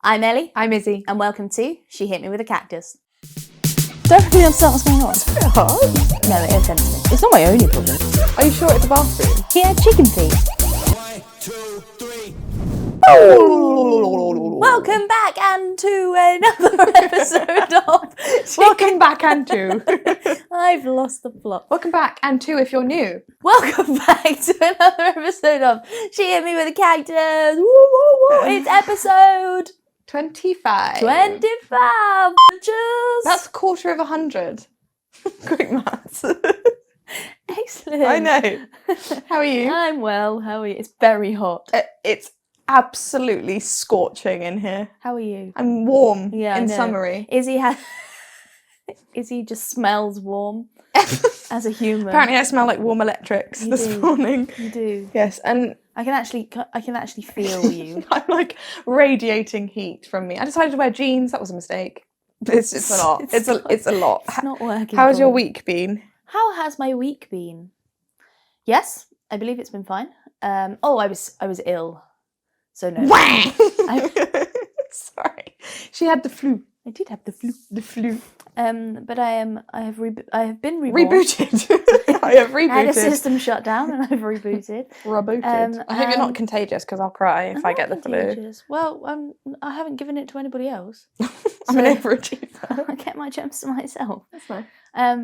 I'm Ellie. I'm Izzie. And welcome to She Hit Me With a Cactus. Don't really understand what's going on. It's very hard. No, it offends me. It's not my only problem. Are you sure it's a bathroom? He had chicken feet. 1, 2, 3. Welcome back and to another episode of Welcome back, and two. I've lost the plot. Welcome back, and two if you're new. Welcome back to another episode of She Hit Me With a Cactus. Woo, woo, woo. It's episode 25. 25. Just That's a quarter of 100. Quick maths. excellent. I know. How are you? I'm well. How are you? It's very hot. It's absolutely scorching in here. How are you? I'm warm, Yeah, I in know. summary. Izzie just smells warm as a human. Apparently I smell like warm electrics this morning. You do. Yes, and I can actually feel you. I'm like radiating heat from me. I decided to wear jeans. That was a mistake. It's a lot. It's a lot. It's not working. How's your properly. week been? How has my week been? Yes, I believe it's been fine. I was ill, so no. Sorry, she had the flu. I did have the flu. The flu. But I have been reborn. Rebooted. I have rebooted. I had a system shut down and I've rebooted. Rebooted. I hope you're not contagious because I'll cry if I get the flu. Contagious. Well, I haven't given it to anybody else. I'm an overachiever. I kept my gems to myself. That's nice.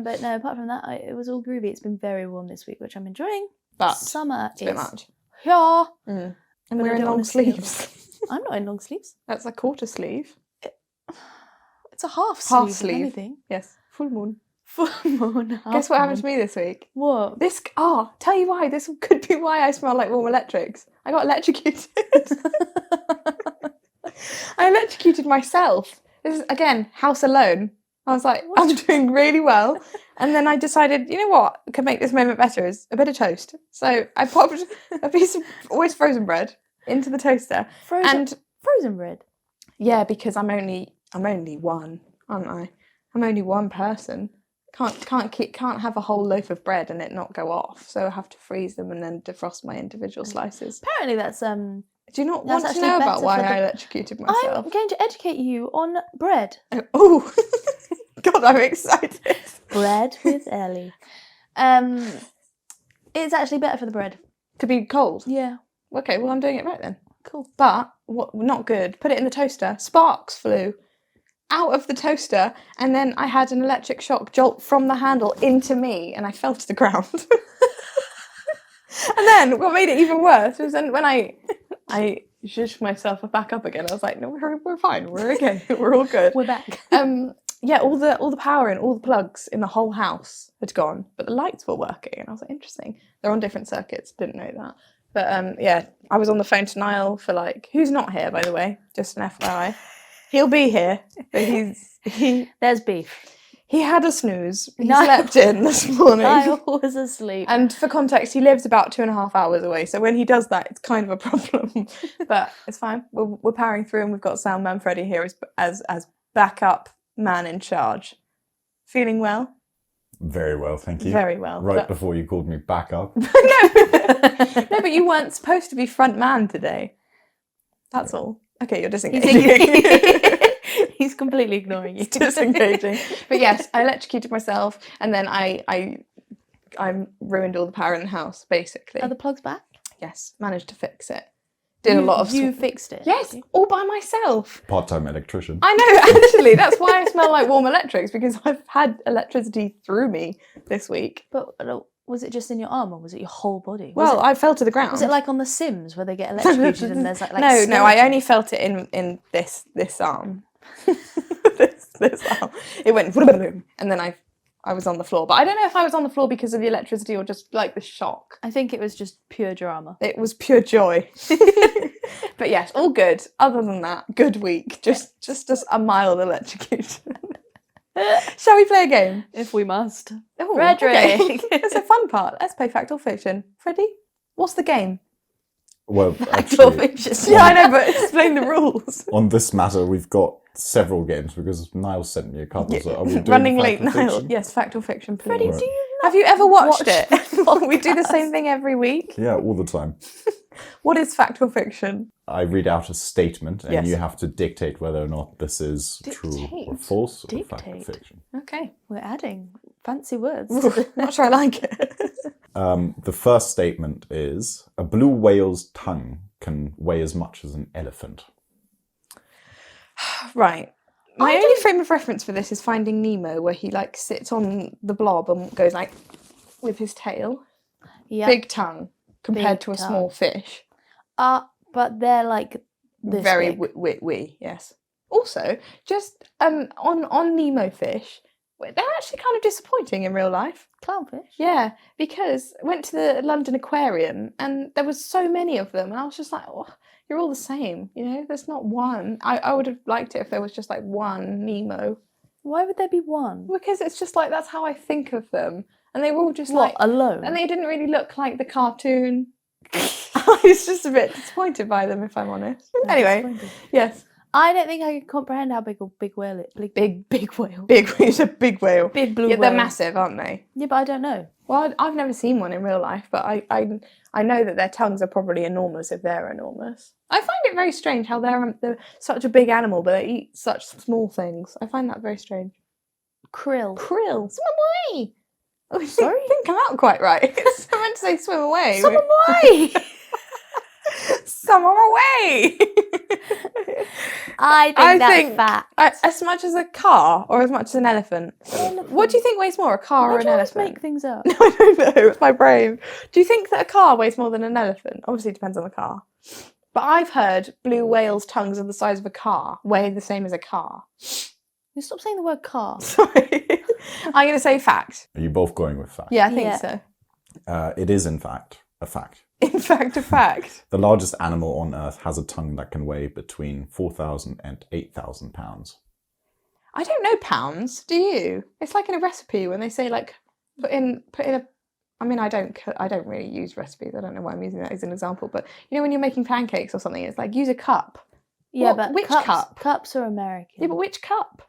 But no, apart from that, it was all groovy. It's been very warm this week, which I'm enjoying. But Summer it's a bit much. Yeah. And But we're I in don't long wanna steal. sleeves. I'm not in long sleeves. That's a quarter sleeve. It's a half sleeve. Half if sleeve. anything. Yes. Full moon. Full moon. Guess what happened to me this week? What? Tell you why. This could be why I smell like warm electrics. I got electrocuted. I electrocuted myself. This is, again, house alone. I was like, I'm doing really well. And then I decided, you know what could make this moment better is a bit of toast. So I popped a piece of always frozen bread into the toaster. Frozen bread? Yeah, because I'm only one, aren't I? I'm only one person. Can't have a whole loaf of bread and it not go off. So I have to freeze them and then defrost my individual slices. Apparently that's Do you not That's want to actually know about better why for the- I electrocuted myself? I'm going to educate you on bread. Oh, God, I'm excited. Bread with Ellie. It's actually better for the bread. To be cold? Yeah. Okay, well, I'm doing it right then. Cool. But, what? Not good. Put it in the toaster. Sparks flew out of the toaster, and then I had an electric shock jolt from the handle into me, and I fell to the ground. And then, what made it even worse was then when I zhuzhed myself back up again. I was like, no, we're fine. We're okay. We're all good. We're back. Yeah, all the power and all the plugs in the whole house had gone, but the lights were working, and I was like, interesting. They're on different circuits. Didn't know that. But yeah, I was on the phone to Niall for who's not here, by the way, just an FYI. He'll be here, but There's beef. he had a snooze. He Niall- slept in this morning. I was asleep. And for context, he lives about 2.5 hours away, so when he does that, it's kind of a problem. But it's fine. We're powering through, and we've got Soundman Freddie here as backup man in charge. Feeling well? Very well, thank you. Very well. Right before you called me back up. No, but you weren't supposed to be front man today. That's all. Okay, you're disengaging. He's completely ignoring you. Disengaging. But yes, I electrocuted myself, and then I ruined all the power in the house, basically. Are the plugs back? Yes, managed to fix it. Did a lot of... You fixed it? Yes, all by myself. Part-time electrician. I know, actually, that's why I smell like warm electrics, because I've had electricity through me this week. But was it just in your arm, or was it your whole body? I fell to the ground. Was it like on The Sims, where they get electrocuted and there's like No, I only felt it in this arm. this arm. It went and then I was on the floor. But I don't know if I was on the floor because of the electricity or just like the shock. I think it was just pure drama. It was pure joy. But yes, all good. Other than that, good week. Just a mild electrocution. Shall we play a game? If we must. Oh, Frederick. Okay. That's a fun part. Let's play Fact or Fiction. Freddie, what's the game? Well, Fact or actually, fiction. Yeah, I know, but explain the rules. on this matter, we've got several games because Niall sent me a couple. So are we doing Running Fact late, or Niall. Fiction? Yes, Fact or Fiction, please. Freddie, Right. do you Have you ever watched watch it? We do the same thing every week. Yeah, all the time. What is fact or fiction? I read out a statement, and Yes. you have to dictate whether or not this is true or Dictate? false, or fact or Dictate. fiction. Okay. We're adding fancy words. Not sure I like it. The first statement is, a blue whale's tongue can weigh as much as an elephant. Right. My only frame of reference for this is Finding Nemo, where he like sits on the blob and goes like with his tail. Yeah. Big tongue compared Big to a tongue. small fish. But they're like this Very big. yes. Also, just on Nemo fish, they're actually kind of disappointing in real life. Clownfish. Yeah, because I went to the London Aquarium and there was so many of them, and I was just like, oh, you're all the same, you know. There's not one. I would have liked it if there was just like one Nemo, Why would there be one? because it's just like that's how I think of them, and they were all just What, like, alone? and they didn't really look like the cartoon. I was just a bit disappointed by them, if I'm honest. Anyway, Disappointing. yes, I don't think I can comprehend how big a big whale is. Big whale. big. It's a big whale. Big blue Yeah, whale. they're massive, aren't they? Yeah, but I don't know. Well, I've never seen one in real life, but I know that their tongues are probably enormous if they're enormous. I find it very strange how they're such a big animal, but they eat such small things. I find that very strange. Krill. Krill, swim away! Oh, Sorry? didn't come out quite right. I meant to say swim away. Swim away! Swim away! I think that's fact. As much as a car or as much as an elephant. What do you think weighs more, a car Why or do an you always elephant? make things up? I don't know, it's my brain. Do you think that a car weighs more than an elephant? Obviously, it depends on the car. But I've heard blue whales' tongues are the size of a car, weigh the same as a car. You stop saying the word car. Sorry. I'm going to say fact. Are you both going with fact? Yeah, I think Yeah. so. It is, in fact, a fact. In fact, a fact. The largest animal on Earth has a tongue that can weigh between 4,000 and 8,000 pounds. I don't know pounds, do you? It's like in a recipe when they say like put in a. I mean, I don't really use recipes. I don't know why I'm using that as an example, but you know when you're making pancakes or something, it's like use a cup. Yeah, What- but which cups, cup? Cups are American. Yeah, but which cup?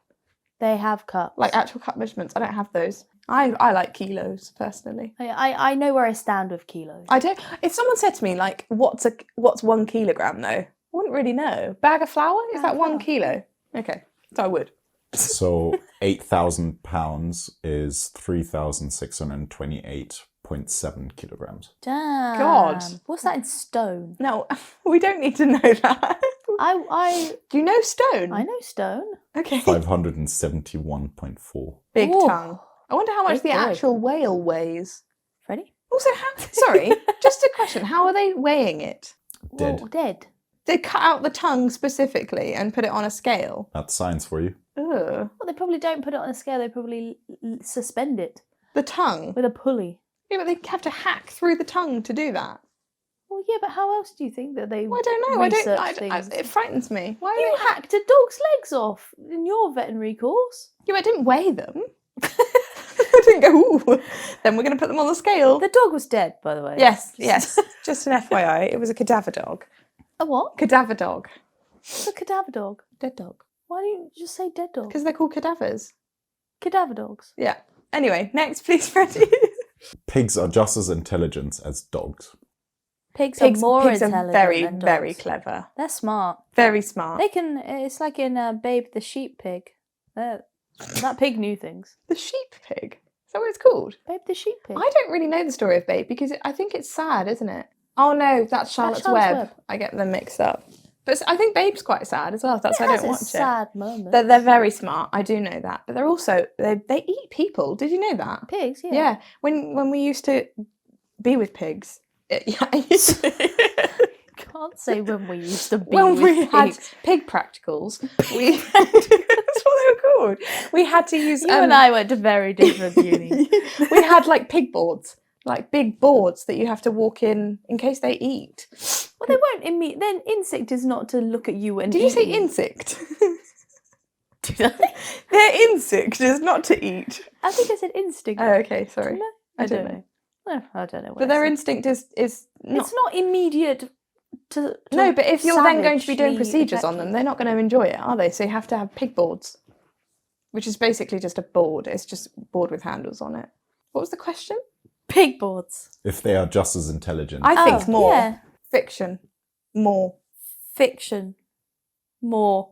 They have cups. Like actual cup measurements. I don't have those. I like kilos personally. I know where I stand with kilos. I don't. If someone said to me like, "What's 1 kilogram?" though, I wouldn't really know. Bag of flour is that 1 kilo? Okay, so I would. So 8,000 pounds is 3,628.7 kilograms. Damn. God. What's that in stone? No, we don't need to know that. Do you know stone? I know stone. Okay. 571.4. Big Ooh. tongue. I wonder how much Big the boy. actual whale weighs. Freddie? Also, sorry, just a question. How are they weighing it? Dead. Whoa, dead. They cut out the tongue specifically and put it on a scale. That's science for you. Ugh. Well, they probably don't put it on a scale. They probably suspend it The tongue. with a pulley. Yeah, but they have to hack through the tongue to do that. Well, yeah, but how else do you think that they Well, I don't know. research things? It frightens me. Why You are they hacked a dog's legs off in your veterinary course. Yeah, I didn't weigh them. I didn't go, ooh, then we're going to put them on the scale. The dog was dead, by the way. Yes. Just an FYI, it was a cadaver dog. A what? Cadaver dog. What's a cadaver dog? Dead dog. Why don't you just say dead dog? Because they're called cadavers. Cadaver dogs. Yeah. Anyway, next, please, Freddie. Pigs are just as intelligent as dogs. Pigs are more pigs intelligent are very, than dogs. very clever. They're smart. Very smart. They can. It's like in Babe the Sheep Pig. That pig knew things. The sheep pig. Is that what it's called? Babe the Sheep Pig. I don't really know the story of Babe because I think it's sad, isn't it? Oh no, that's Charlotte's Charlotte's Web. Web. I get them mixed up. But I think Babe's quite sad as well. That's It why I has don't its watch sad moments. it. They're very smart. I do know that. But they're also they eat people. Did you know that? Pigs, yeah. Yeah. When we used to be with pigs. Can't say when we used to be When with we had pigs. pig practicals, that's what they were called. We had to use. You and I went to very different uni. We had like pig boards, like big boards that you have to walk in case they eat. Well, they won't immediately. Then insect is not to look at you and Did you eat say you. insect? Did I? Their insect is not to eat. I think I said instinct. Oh, okay, sorry. No, I don't know. No, I don't know. What But I their said. instinct is not. It's not immediate to No, but if you're then going to be doing savagely procedures on attack them, you. they're not going to enjoy it, are they? So you have to have pig boards, which is basically just a board. It's just a board with handles on it. What was the question? Pig boards. If they are just as intelligent I think more. Yeah. Fiction. More. Fiction. More.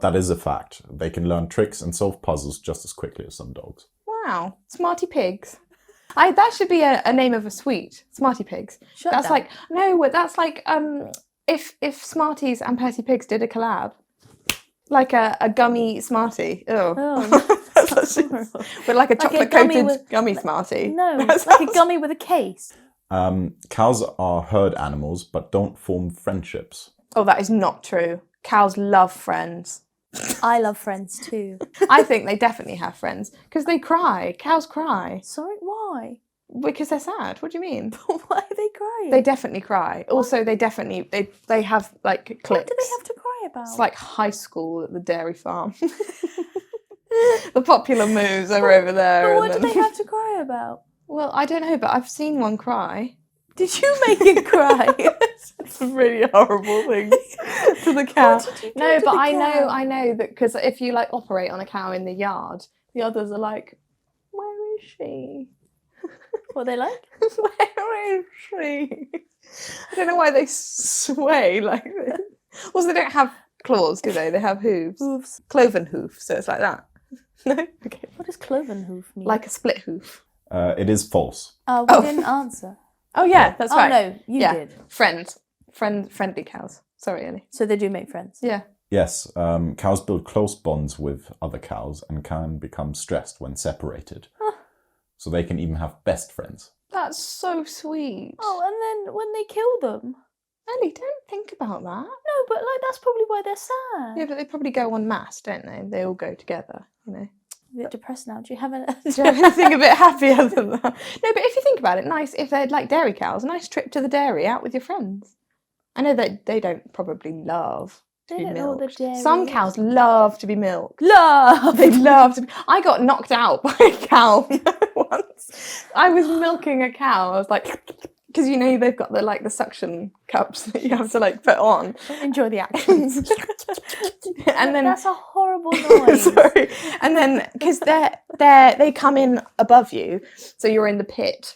That is a fact. They can learn tricks and solve puzzles just as quickly as some dogs. Wow. Smarty Pigs. That should be a name of a sweet. Smarty Pigs. Shut That's down. that's like if Smarties and Petty Pigs did a collab. Like a gummy Smartie. Oh, That's horrible. with like a chocolate coated gummy gummy with- Smartie. No, That it's like a sounds- gummy with a case. Cows are herd animals, but don't form friendships. Oh, that is not true. Cows love friends. I love friends too. I think they definitely have friends because they cry. Cows cry Sorry, why? because they're sad. What do you mean? Why are they crying? They definitely cry. Also, they definitely they have like cliques. What do they have to cry about? It's like high school at the dairy farm. The popular moves are over there. But and what do then- they have to cry about? Well, I don't know, but I've seen one cry. Did you make it cry? It's a really horrible thing to the cow. What did you do No, to but the I cow? know that because if you like operate on a cow in the yard, the others are like, "Where is she? What they like? Where is she?" I don't know why they sway like this. Also, they don't have claws, do they? They have hooves. Hooves. Cloven hoof, so it's like that. No? Okay. What does cloven hoof mean? Like a split hoof. It is false. Oh, we Oh. didn't answer. Oh, yeah, that's Oh right. no, you Yeah. did. Friendly cows. Sorry, Ellie. So they do make friends. Yeah. Yes, cows build close bonds with other cows and can become stressed when separated. So they can even have best friends. That's so sweet. Oh, and then when they kill them. Ellie, don't think about that. No, but like that's probably why they're sad. Yeah, but they probably go en masse, don't they? They all go together, you know. A bit depressed now. Do you have Do you have anything a bit happier than that? No, but if you think about it, nice, if they're like dairy cows, a nice trip to the dairy out with your friends. I know that they don't probably love to They be don't know what the milked. dairy Some is. cows love to be milked. love? They love to be... I got knocked out by a cow once. I was milking a cow. I was like... Because you know they've got the suction cups that you have to like put on. Don't enjoy the actions. And then... That's a horrible noise. Sorry. And then, because they come in above you, so you're in the pit,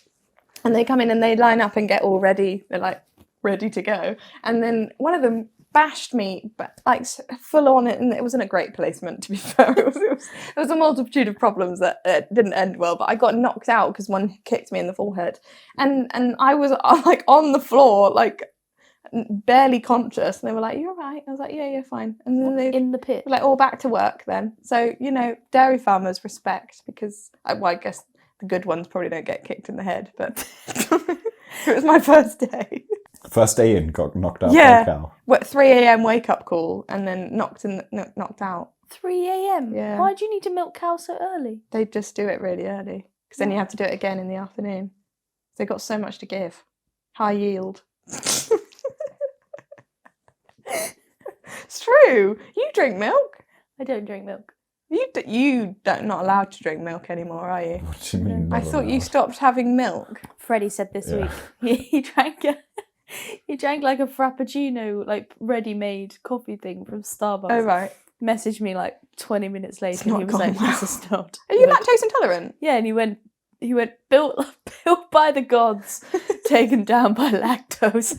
and they come in and they line up and get all ready. They're like ready to go. And then one of them bashed me, but like full on it, and it wasn't a great placement, to be fair. It was a multitude of problems that didn't end well. But I got knocked out because one kicked me in the forehead, and I was like on the floor, like barely conscious, and they were like, "You're all right." I was like, "Yeah, fine." And then they In the pit. were like, "All back to work then." So you know, dairy farmers respect because I guess the good ones probably don't get kicked in the head, but it was my first day. First day in, got knocked out by Yeah. a cow. What 3 a.m. wake up call and then knocked out. 3 a.m. Yeah. Why do you need to milk cows so early? They just do it really early because then you have to do it again in the afternoon. They've got so much to give. High yield. It's true. You drink milk. I don't drink milk. You don't not allowed to drink milk anymore, are you? What do you mean? I not thought you allowed? stopped having milk. Freddie said this Yeah. week he drank like a frappuccino, like ready-made coffee thing from Starbucks. Oh right. Messaged me like 20 minutes later, not and he was like, gone well. "This is not." Are you good." lactose intolerant? Yeah, and he went built by the gods, taken down by lactose.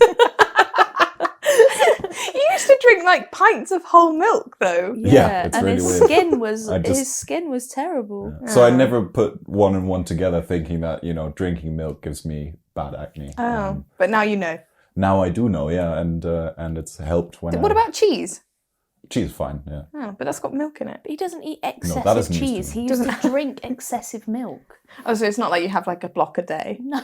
You used to drink like pints of whole milk though. Yeah, it's and really his weird. skin was I just- his skin was terrible. Yeah. So I Oh. never put one and one together thinking that, drinking milk gives me bad acne. Oh, but now you know. Now I do know, yeah, and it's helped when What about cheese? cheese? Fine, yeah. Oh, but that's got milk in it. But he doesn't eat that excessive isn't used to cheese. me. He used to drink excessive milk. Oh, so it's not like you have like a block a day. No,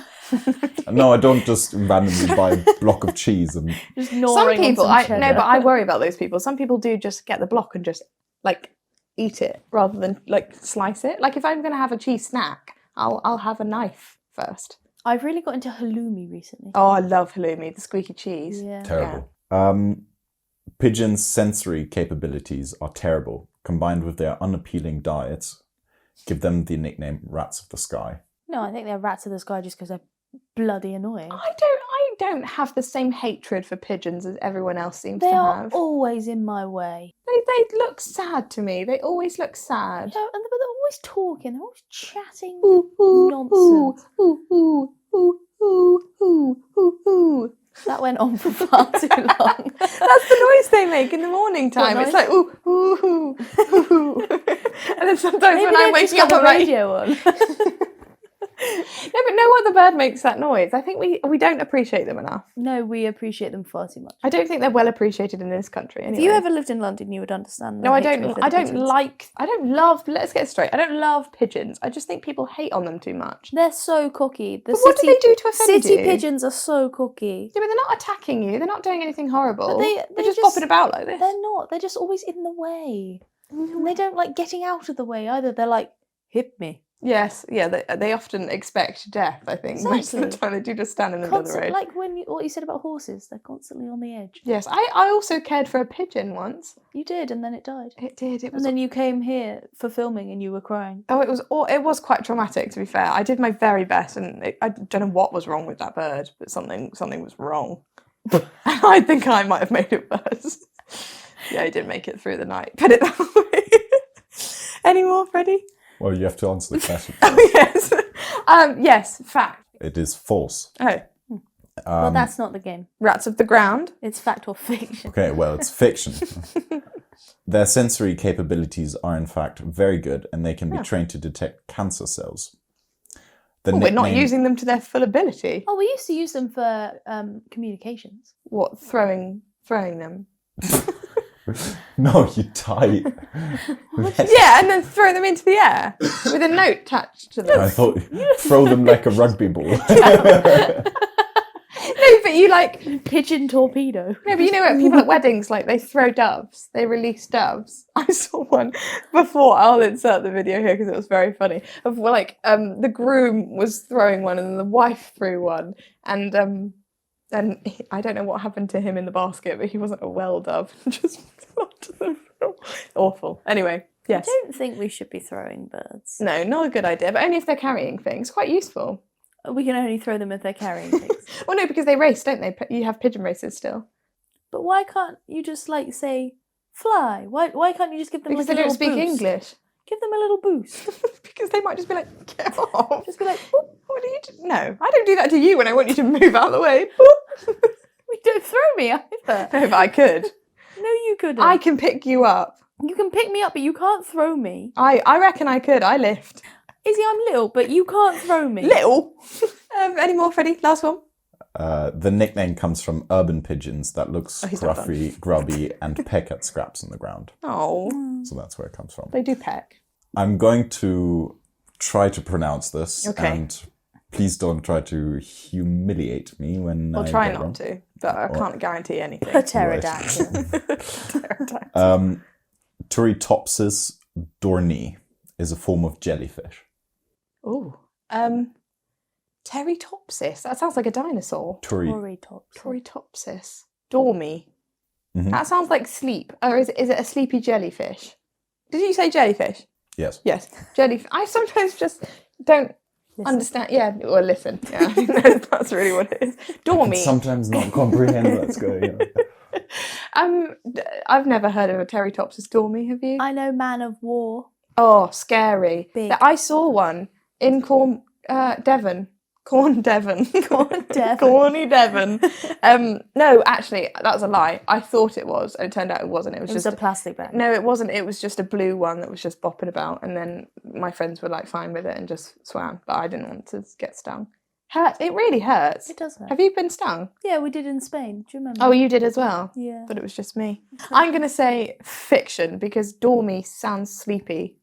No, I don't just randomly buy a block of cheese and just Some gnawing on people, some cheddar. no, but I worry about those people. Some people do just get the block and just like eat it rather than like slice it. Like if I'm going to have a cheese snack, I'll have a knife first. I've really got into halloumi recently. Oh, I love halloumi, the squeaky cheese. Yeah. terrible. Pigeons' sensory capabilities are terrible. Combined with their unappealing diets, give them the nickname "rats of the sky." No, I think they're rats of the sky just because they're bloody annoying. I don't have the same hatred for pigeons as everyone else seems They to are have. always in my way. They look sad to me. They always look sad. Yeah, but they're always talking. They're always chatting Ooh, ooh, nonsense. Ooh, ooh, ooh, ooh, ooh, ooh, ooh. That went on for far too long. That's the noise they make in the morning time. What It's noise? like ooh, ooh, ooh, ooh. And then sometimes Maybe when I'm they just waking got up, I'm the like, radio on. no, but no other bird makes that noise. I think we don't appreciate them enough. No, we appreciate them far too much. I don't think they're well appreciated in this country. Anyway. If you ever lived in London, you would understand. No, the I hatred don't. for the I don't pigeons. like. I don't love. Let's get it straight. I don't love pigeons. I just think people hate on them too much. They're so cocky. The But what do they do to offend city you? pigeons are so cocky. Yeah, but they're not attacking you. They're not doing anything horrible. But they're they just just- bopping about like this. They're not. They're just always in the way. And they don't like getting out of the way either. They're like, hit me. Yes, yeah. They often expect death. I think most of the Exactly. time they do just stand in the middle of the road. Like what you said about horses. They're constantly on the edge. Yes, I also cared for a pigeon once. You did, and then it died. It did. It was. And then you came here for filming, and you were crying. Oh, it was quite traumatic, to be fair. I did my very best, and I don't know what was wrong with that bird, but something was wrong. I think I might have made it worse. Yeah, I did make it through the night. Put it that way. Any more, Freddie? Well, you have to answer the question. Oh, yes. Yes, fact. It is false. Oh, Well, that's not the game. rats of the ground. It's fact or fiction. Okay, well, it's fiction. Their sensory capabilities are, in fact, very good, and they can be trained to detect cancer cells. The We're not nickname- using them to their full ability. Oh, we used to use them for communications. What, throwing them? No, you tie. Yeah, and then throw them into the air with a note attached to them. I thought throw them like a rugby ball. No, but you like... Pigeon torpedo. No, but you know what? People at weddings, like, they throw doves. They release doves. I saw one before. I'll insert the video here because it was very funny. Of like, the groom was throwing one and the wife threw one. And I don't know what happened to him in the basket, but he wasn't a well dove. Just onto the floor. Awful. Anyway, yes. I don't think we should be throwing birds. No, not a good idea, but only if they're carrying things. Quite useful. We can only throw them if they're carrying things. Well, no, because they race, don't they? You have pigeon races still. But why can't you just like say fly? Why can't you just give them Because like they a don't little speak boost? English. Give them a little boost. Because they might just be like, get off. Just be like, What do you do? No, I don't do that to you when I want you to move out of the way. we don't throw me either. No, but I could. No, you couldn't. I can pick you up. You can pick me up, but you can't throw me. I reckon I could. I lift. Izzy, I'm little, but you can't throw me. Little. Any more, Freddie? Last one. The nickname comes from urban pigeons that look he's not scruffy, grubby, and peck at scraps in the ground. Oh, So that's where it comes from. they do peck. I'm going to try to pronounce this, Okay. and please don't try to humiliate me when I'll I try get it not wrong. to, but I can't guarantee anything. A pterodactyl. Turritopsis dorni is a form of jellyfish. Ooh. Pteritopsis. That sounds like a dinosaur. Turritopsis. Turritopsis. Dormy. Mhm. That sounds like sleep. Or is it a sleepy jellyfish? Did you say jellyfish? Yes. Yes. Jellyfish. I sometimes just don't understand. Yeah, or listen. Yeah, I think that's really what it is. Dormy. Sometimes not comprehend what's going on. I've never heard of a Pteritopsis dormy, have you? I know Man of War. Oh, scary. Big. I saw one in Devon. Corn Devon. Corn Devon. Corny Devon. No, actually, that was a lie. I thought it was, and it turned out it wasn't. It was It was just a plastic bag. No, it wasn't. It was just a blue one that was just bopping about, and then my friends were like fine with it and just swam, but I didn't want to get stung. Hurts. It really hurts. It does hurt. Have you been stung? Yeah, we did in Spain. Do you remember? Oh, you did as well? Yeah. But it was just me. I'm going to say fiction because dormy sounds sleepy.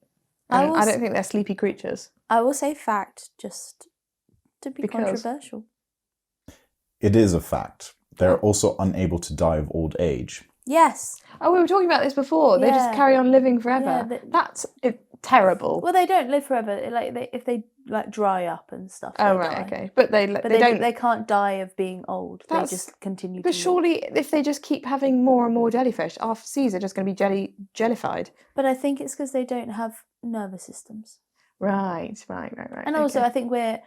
And I don't think they're sleepy creatures. I will say fact, just to be Because- controversial. It is a fact. They're also unable to die of old age. Yes. Oh, we were talking about this before. They just Yeah. carry on living forever. Yeah, That's terrible. Well, they don't live forever. If they like dry up and stuff. Oh, they right, die. okay. But they But don't... They can't die of being old. That's- They just continue. But to live. surely, if they just keep having more and more jellyfish, our seas are just going to be jellified. But I think it's because they don't have nervous systems. Right. And also, I think we're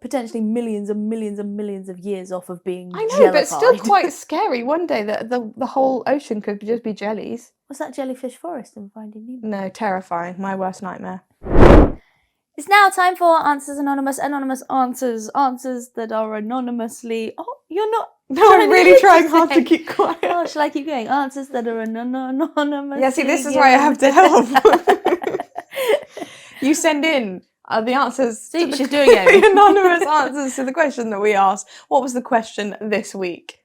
potentially millions and millions and millions of years off of being. I know, but still jellified. quite scary. One day the whole ocean could just be jellies. What's that jellyfish forest in Finding Nemo? No, terrifying. My worst nightmare. It's now time for Answers Anonymous. Anonymous answers. Answers that are anonymously... Oh, you're not... No, I'm really trying hard to keep quiet. Oh, shall I keep going? Answers that are anonymous. Yeah, see, this is why I have to help. You send in the answers. See, to she's doing it. the anonymous answers to the question that we asked. What was the question this week?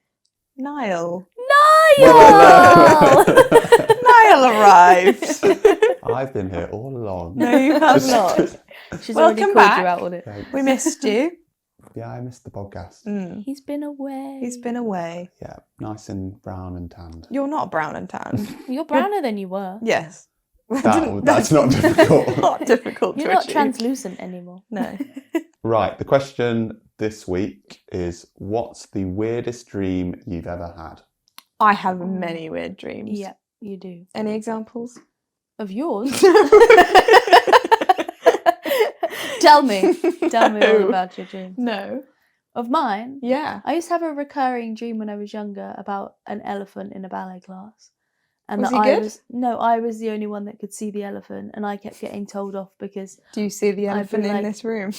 Niall. Niall! Niall arrived. I've been here all along. No, you have not. She's Welcome already called back. you out on it. We missed you. Yeah, I missed the podcast. He's been away. He's been away. Yeah, nice and brown and tanned. You're not brown and tanned. You're browner than you were. Yes. That's not difficult. Not difficult You're to not achieve. translucent anymore. No. Right, the question this week is, what's the weirdest dream you've ever had? I have many weird dreams. Yeah, you do. Any examples? Of yours? Tell me all about your dreams. No. Of mine? Yeah. I used to have a recurring dream when I was younger about an elephant in a ballet class. And Was that he I good? was the only one that could see the elephant, and I kept getting told off because Do you see the I've elephant been in like- this room?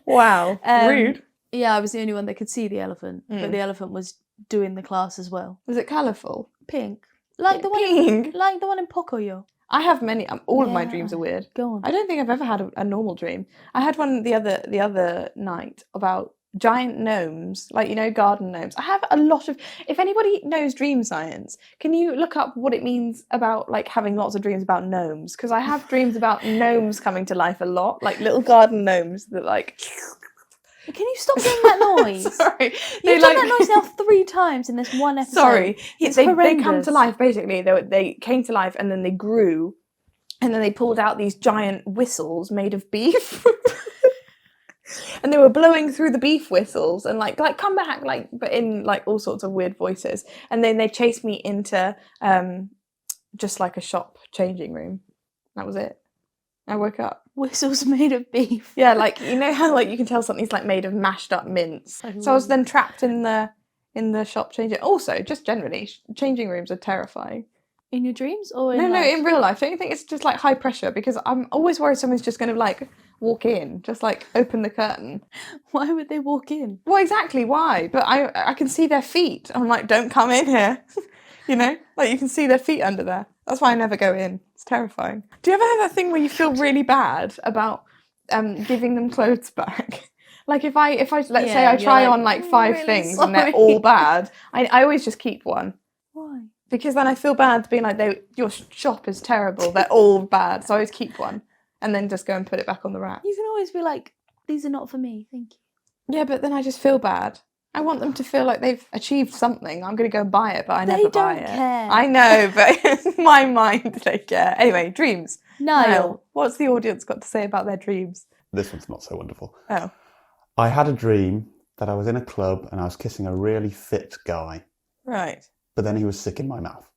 Wow. Rude. yeah, I was the only one that could see the elephant, but the elephant was doing the class as well. Was it colourful? Pink. Like the one Pink? like the one in Pocoyo. I have many. All of my Yeah. dreams are weird. Go on. I don't think I've ever had a normal dream. I had one the other night about giant gnomes, like, you know, garden gnomes. I have a lot of. If anybody knows dream science, can you look up what it means about like having lots of dreams about gnomes? Because I have dreams about gnomes coming to life a lot, like little garden gnomes that like. Can you stop doing that noise? Sorry, You've done that noise now 3 times in this one episode. Sorry, It's they come horrendous. to life basically. They came to life and then they grew, and then they pulled out these giant whistles made of beef, and they were blowing through the beef whistles and like come back, like, but in like all sorts of weird voices. And then they chased me into just like a shop changing room. That was it. I woke up. Whistles made of beef. Yeah, like, you know how like you can tell something's like made of mashed up mince. So I was then trapped in the shop changing. Also, just generally, changing rooms are terrifying. In your dreams or in No, life? in real life. Don't you think it's just like high pressure? Because I'm always worried someone's just going to like walk in, just like open the curtain. Why would they walk in? Well, exactly why? But I can see their feet. I'm like, don't come in here. You know, like you can see their feet under there. That's why I never go in. It's terrifying. Do you ever have that thing where you feel really bad about giving them clothes back? Like if I let's say I you're try like, on like 5 really things and they're sorry. all bad, I always just keep one. Why? Because then I feel bad being like, your shop is terrible, they're all bad, so I always keep one and then just go and put it back on the rack. You can always be like, these are not for me, thank you. Yeah, but then I just feel bad. I want them to feel like they've achieved something. I'm going to go and buy it, but I They never buy don't it. care. I know, but in my mind they care. Anyway, dreams. Niall. What's the audience got to say about their dreams? This one's not so wonderful. Oh. I had a dream that I was in a club and I was kissing a really fit guy, Right. but then he was sick in my mouth.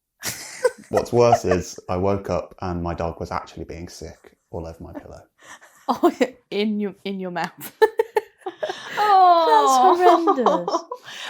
What's worse is I woke up and my dog was actually being sick all over my pillow. Oh, in your mouth. Oh, That's horrendous.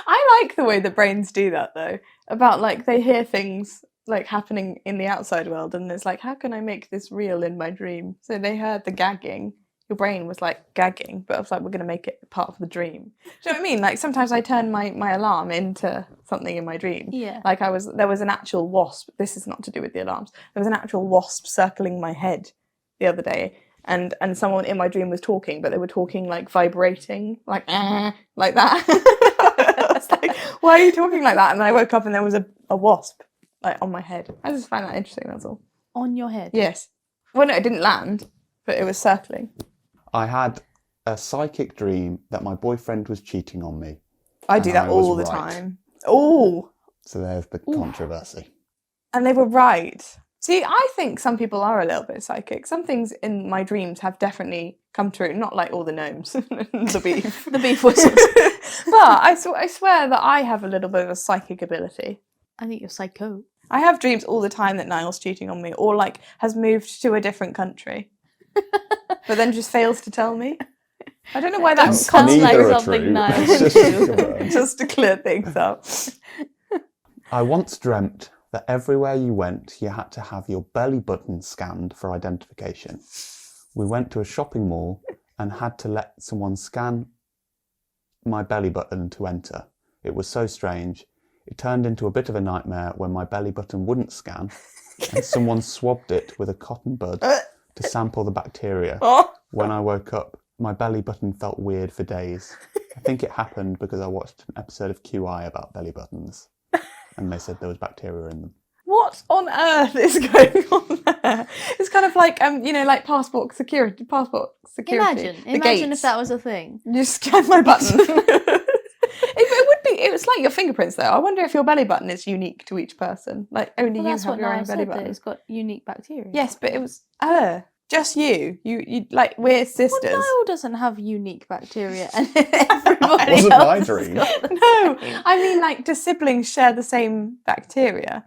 I like the way the brains do that though. About like they hear things like happening in the outside world and it's like, how can I make this real in my dream? So they heard the gagging. Your brain was like gagging, but I was like, we're going to make it part of the dream. Do you know what I mean? Like sometimes I turn my alarm into something in my dream. Yeah. Like there was an actual wasp. This is not to do with the alarms. There was an actual wasp circling my head the other day. And someone in my dream was talking, but they were talking like vibrating, like like that. I was like, why are you talking like that? And then I woke up and there was a wasp like on my head. I just find that interesting, that's all. On your head? Yes. Well, no, it didn't land, but it was circling. I had a psychic dream that my boyfriend was cheating on me. I do And that I was all the right. time. Oh, So there's the controversy. and they were right. See, I think some people are a little bit psychic. Some things in my dreams have definitely come true. Not like all the gnomes, the beef. The beef whistles. But I swear that I have a little bit of a psychic ability. I think you're psycho. I have dreams all the time that Niall's cheating on me or like has moved to a different country. But then just fails to tell me. I don't know why That that's sounds like Neither are something true. Niall It's would just do. confirmed. just to clear things up. I once dreamt that everywhere you went, you had to have your belly button scanned for identification. We went to a shopping mall and had to let someone scan my belly button to enter. It was so strange. It turned into a bit of a nightmare when my belly button wouldn't scan and someone swabbed it with a cotton bud to sample the bacteria. When I woke up, my belly button felt weird for days. I think it happened because I watched an episode of QI about belly buttons and they said there was bacteria in them. What on earth is going on there? It's kind of like, like passport security. Imagine The gates. if that was a thing. You scan my button. It would be. It's like your fingerprints, though. I wonder if your belly button is unique to each person. Like only you That's have what your Niall own belly said, button. that it's got unique bacteria. Yes, but it was just you. You like we're sisters. Well, Niall doesn't have unique bacteria, and everybody That wasn't else my has dream. got the No, same. I mean like do siblings share the same bacteria?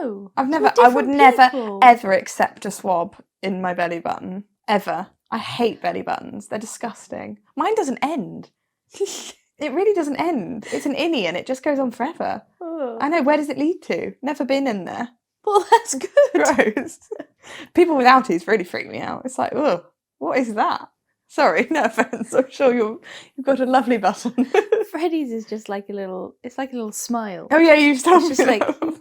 No, I would different never people. ever accept a swab in my belly button ever. I hate belly buttons. They're disgusting. Mine doesn't end. It really doesn't end. It's an innie and it just goes on forever. Oh. I know. Where does it lead to? Never been in there. Well, that's good. Gross. People with outies really freak me out. It's like, oh, what is that? Sorry, no offense. I'm sure you've got a lovely button. Freddy's is just like a little. It's like a little smile. Oh yeah, you've told me. It's just like- that.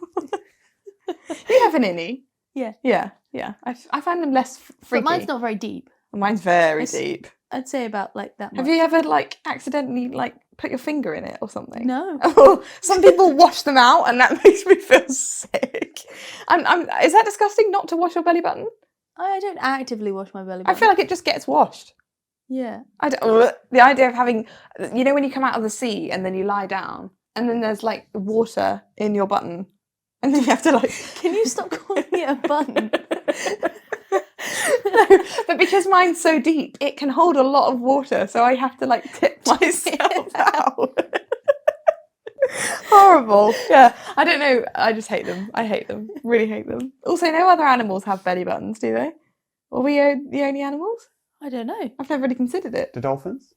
You have an innie. Yeah. Yeah. I find them less freaky. But mine's not very deep. Mine's very It's- deep. I'd say about like that much. Have you ever like accidentally like put your finger in it or something? No. Oh, some people wash them out, and that makes me feel sick. Is that disgusting? Not to wash your belly button? I don't actively wash my belly I button. feel like it just gets washed. Yeah. The idea of having, when you come out of the sea and then you lie down, and then there's like water in your button, and then you have to like. Can you stop calling it a button? No, but because mine's so deep, it can hold a lot of water, so I have to like tip myself out. Horrible. Yeah, I don't know. I just hate them. I hate them. Really hate them. Also, no other animals have belly buttons, do they? Are we the only animals? I don't know. I've never really considered it. Do dolphins?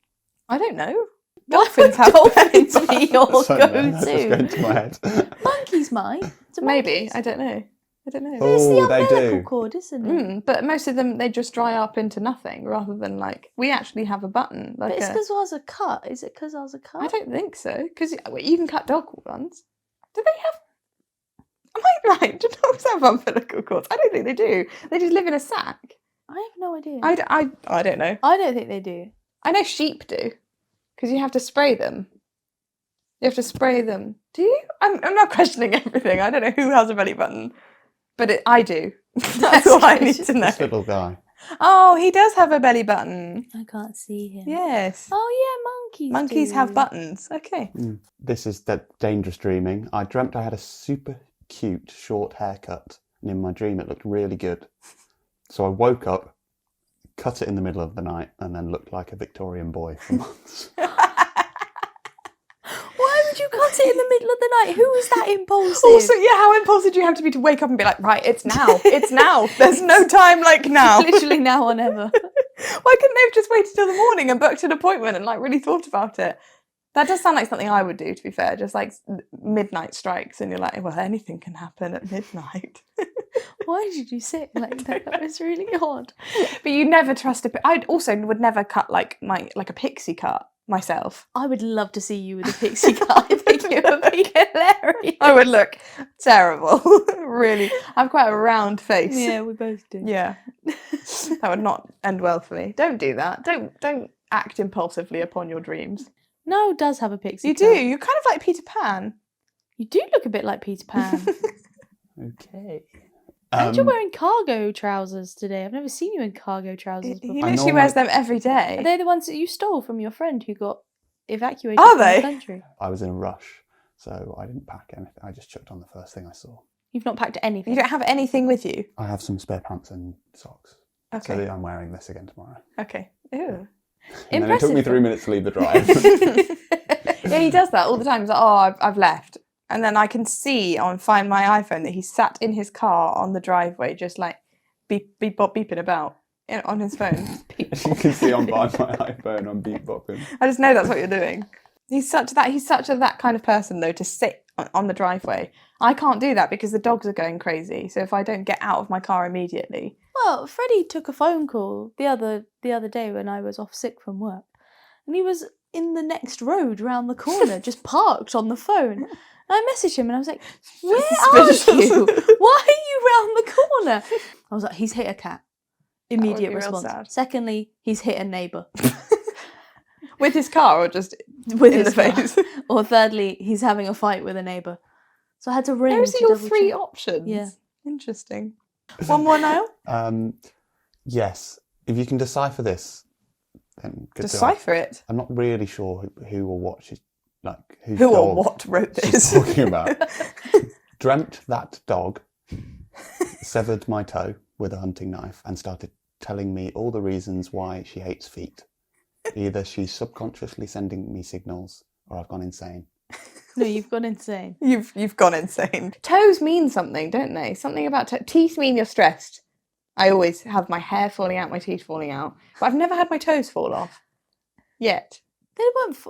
I don't know. Dolphins have dolphins belly be your That's just go-to. going to my head. Monkeys might. Do Maybe. monkeys? I don't know. It's Oh, the they umbilical do. cord, isn't it? But most of them, they just dry up into nothing rather than like, we actually have a button. Like But it's because ours are cut. Is it because ours are cut? I don't think so, because you can cut dog ones. Do they have... Am I right? Do dogs have umbilical cords? I don't think they do. They just live in a sack. I have no idea. I don't know. I don't think they do. I know sheep do, because you have to spray them. You have to spray them. Do you? I'm not questioning everything. I don't know who has a belly button, but I do. That's all I need to know. This little guy. Oh, he does have a belly button. I can't see him. Yes. Oh yeah, monkeys. Monkeys do. have buttons. Okay. This is dangerous dreaming. I dreamt I had a super cute short haircut, and in my dream it looked really good. So I woke up, cut it in the middle of the night, and then looked like a Victorian boy for months. Why would you cut it in the middle of the night? Who was that impulsive? Also, yeah, how impulsive do you have to be to wake up and be like, right, it's now. It's now. There's no time like now. Literally now or never. Why couldn't they have just waited till the morning and booked an appointment and like really thought about it? That does sound like something I would do, to be fair. Just like midnight strikes and you're like, well, anything can happen at midnight. Why did you say it like that? That was really odd. But you never trust I also would never cut like a pixie cut myself. I would love to see you with a pixie cut. I think it would be hilarious. I would look terrible. Really. I have quite a round face. Yeah, we both do. Yeah. That would not end well for me. Don't do that. Don't act impulsively upon your dreams. No, does have a pixie You cut. do. You're kind of like Peter Pan. You do look a bit like Peter Pan. Okay. And you're wearing cargo trousers today. I've never seen you in cargo trousers He before. literally normally- wears them every day. Are they the ones that you stole from your friend who got evacuated Are from they? the country? I was in a rush, so I didn't pack anything. I just chucked on the first thing I saw. You've not packed anything. You don't have anything with you? I have some spare pants and socks. Okay. So I'm wearing this again tomorrow. Okay. Ew. And then it took me Impressive. 3 minutes to leave the drive. Yeah, he does that all the time. He's like, oh, I've left. And then I can see on Find My iPhone that he sat in his car on the driveway just like beeping about on his phone. You can see on my iPhone on beat bopping. I just know that's what you're doing. He's such that kind of person though, to sit on the driveway. I can't do that because the dogs are going crazy. So if I don't get out of my car immediately. Well, Freddie took a phone call the other day when I was off sick from work, and he was in the next road round the corner, just parked on the phone. And I messaged him and I was like, "Where are you? Why are you round the corner?" I was like, "He's hit a cat." Immediate be real response. sad. Secondly, he's hit a neighbour. With his car or just With in his the car. face? Or thirdly, he's having a fight with a neighbour. So I had to ring. Those to are your double 3 check. options. Yeah. Interesting. One more, Niall? Yes. If you can decipher this, then good job. Decipher it. I'm not really sure who or what she's whose Who or dog what wrote she's this? talking about. Dreamt that dog severed my toe with a hunting knife and started telling me all the reasons why she hates feet. Either she's subconsciously sending me signals or I've gone insane. No, you've gone insane. You've gone insane. Toes mean something, don't they? Something about teeth mean you're stressed. I always have my hair falling out, my teeth falling out, but I've never had my toes fall off yet. They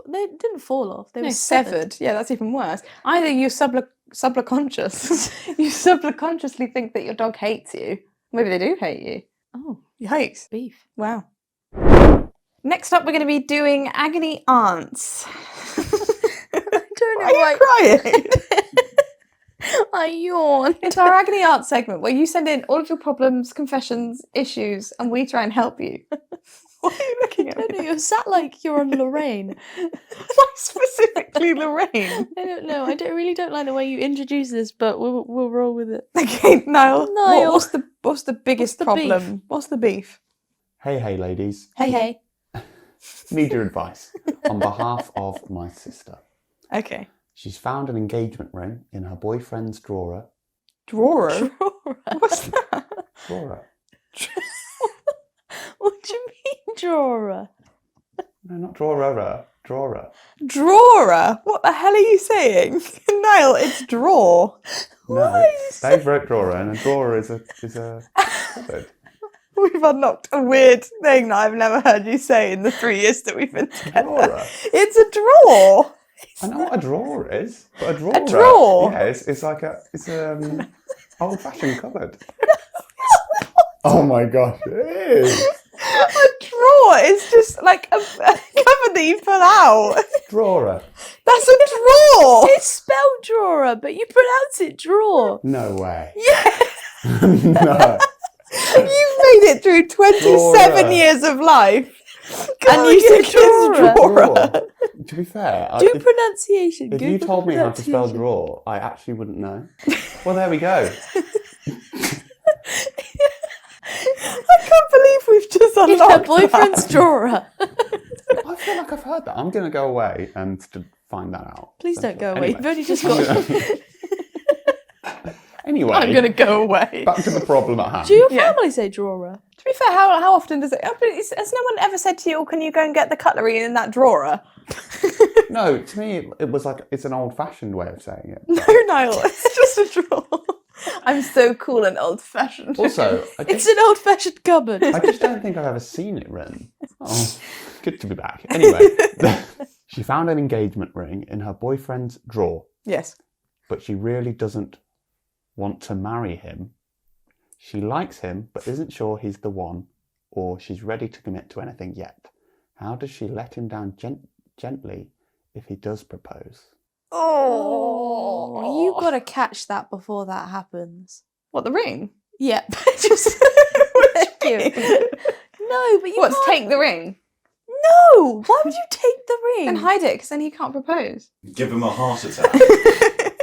They didn't fall off. They No, were severed. Yeah, that's even worse. Either you subconscious, you subconsciously think that your dog hates you. Maybe they do hate you. Oh, Yikes! beef. Wow. Next up, we're going to be doing Agony Aunts. I don't know Why are you crying? I yawn. It's our Agony Aunt segment where you send in all of your problems, confessions, issues, and we try and help you. Why are you looking I at don't know. me? You're sat like you're on Lorraine. Why specifically Lorraine? I don't know. I really don't like the way you introduce this, but we'll roll with it. Okay, Niall. Niall. What's the biggest the problem? beef? What's the beef? Hey, ladies. Hey. Need your advice on behalf of my sister. Okay. She's found an engagement ring in her boyfriend's drawer. Drawer. What's that? Drawer. What do you mean, drawer? No, not drawer. Drawer. Drawer. What the hell are you saying, Niall? It's drawer. No, Dave wrote drawer, and a drawer is a cupboard. We've unlocked a weird thing that I've never heard you say in the 3 years that we've been together. Drawer. It's a drawer. I know what a drawer is, but a drawer. drawer? Yeah, it's like old-fashioned cupboard. Oh my gosh, it is. A drawer is just like a cupboard that you pull out. Drawer. That's a drawer. It's spelled drawer, but you pronounce it drawer. No way. Yeah. No. You've made it through 27 Drawer. years of life. God, And you you're think it's drawer. Drawer. To be fair, Do pronunciation. if you Google told me how to spell pronunciation. drawer, I actually wouldn't know. Well, there we go. I can't believe we've just In her unlocked boyfriend's that. drawer. I feel like I've heard that. I'm going to go away and to find that out. Please don't go away. Anyway. You've only just got. Anyway, I'm going to go away. back to the problem at hand. Do your Yeah. family say drawer? To be fair, how often does it... Has no one ever said to you, can you go and get the cutlery in that drawer? No, to me, it was like, it's an old-fashioned way of saying it. No, Niall, it's just a drawer. I'm so cool and old-fashioned. Also, It's an old-fashioned cupboard. I just don't think I've ever seen it written. Oh, good to be back. Anyway, she found an engagement ring in her boyfriend's drawer, Yes. but she really doesn't want to marry him. She likes him, but isn't sure he's the one, or she's ready to commit to anything yet. How does she let him down gently if he does propose? Oh, you've got to catch that before that happens. What, the ring? Yeah. Just thank you. No, but you What, to can't. take the ring? No, why would you take the ring? Then hide it, because then he can't propose. Give him a heart attack.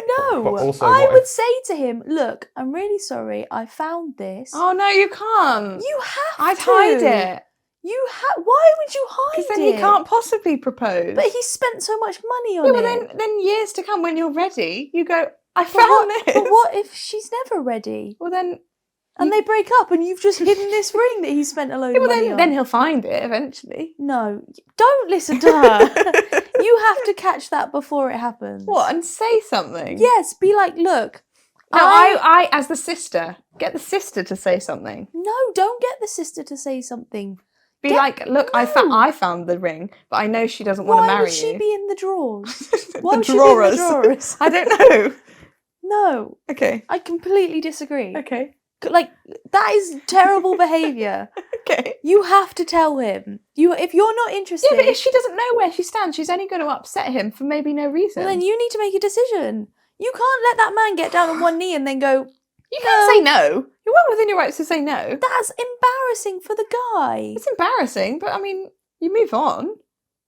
No, But also, I what would if- say to him, "Look, I'm really sorry. I found this. Oh, no, you can't. You have I'd to hide it. You Why would you hide Because it? then he can't possibly propose. But he spent so much money on Yeah, it. but then years to come, when you're ready, you go, I But found what, this. But what if she's never ready? Well, then... And they break up and you've just hidden this ring that he spent a load Yeah, of well, money on. then he'll find it eventually. No, don't listen to her. You have to catch that before it happens. What, and say something? Yes, be like, look. No, I as the sister, get the sister to say something. No, don't get the sister to say something. Be like, look, I found the ring, but I know she doesn't want to marry Why would she you. be in the drawers? The Why would she be in the drawers? I don't know. No, Okay. I completely disagree. Okay. Like, that is terrible behaviour. Okay. You have to tell him. If you're not interested, Yeah, but if she doesn't know where she stands, she's only going to upset him for maybe no reason. well, then you need to make a decision. You can't let that man get down on one knee and then go, You can't say no. You're well within your rights to say no. that's embarrassing for the guy. It's embarrassing, but I mean, you move on.